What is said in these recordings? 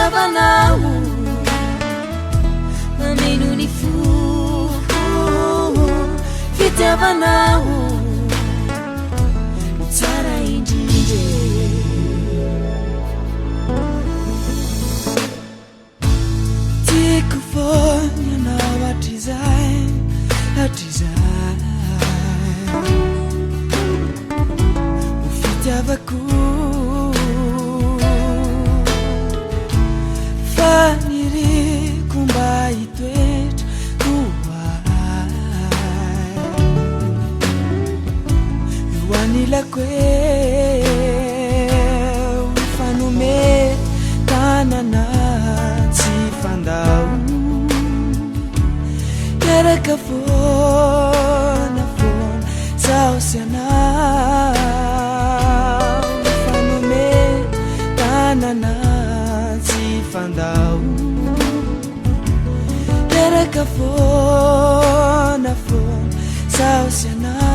fitiavanao mameno ny fo fitiavanao tsara indrindra tiako foana ianao hatrizay ho fitiavako faniriko mba hitoetra toay io anilako eo fanome tanana tsy fandao keraka foana zaho sy anao fanome tanana tsy fandao keraka foana zaho sy anao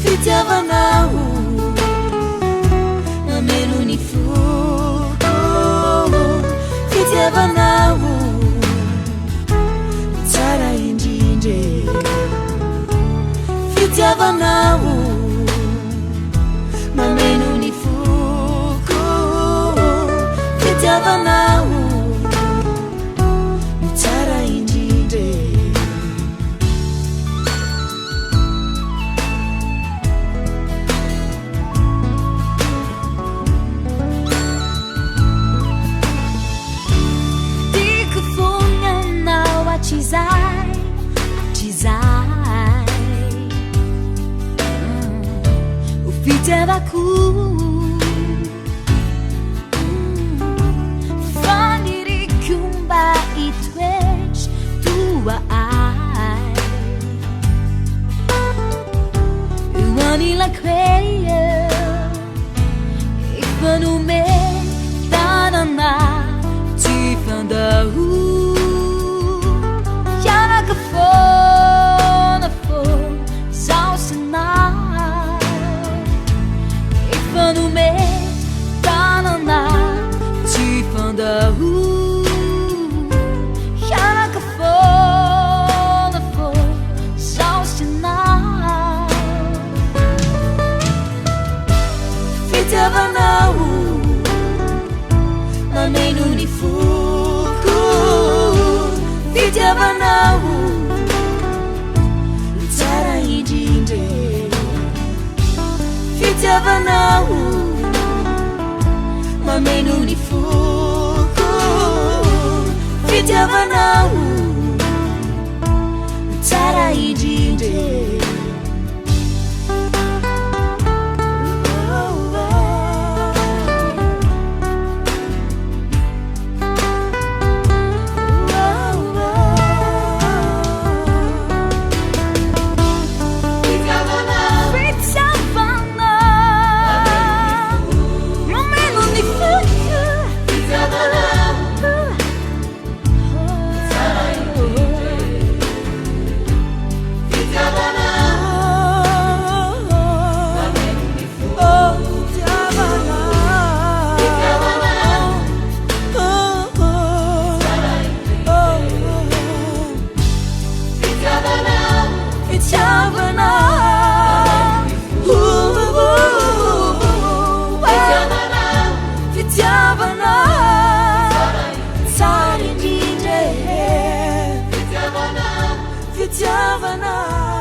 fitiavanao mameno ny foko fitiavanao tsara indrindra fitiavanao mameno ny foko fitiavanao tsara indrindra tiako foana anao hatrizay ho fitiavako faniriko mba hitoetra toay io anilako fanome tanana tsy fandao ianaka foana zaho sy anao fanome tanana tsy fandao ianaka foana zaho sy anao fitiavanao mameno ny foko fitiavanao tsara indrindra fitiavanao mameno ny foko fitiavanao tsara indrindra Fitiavana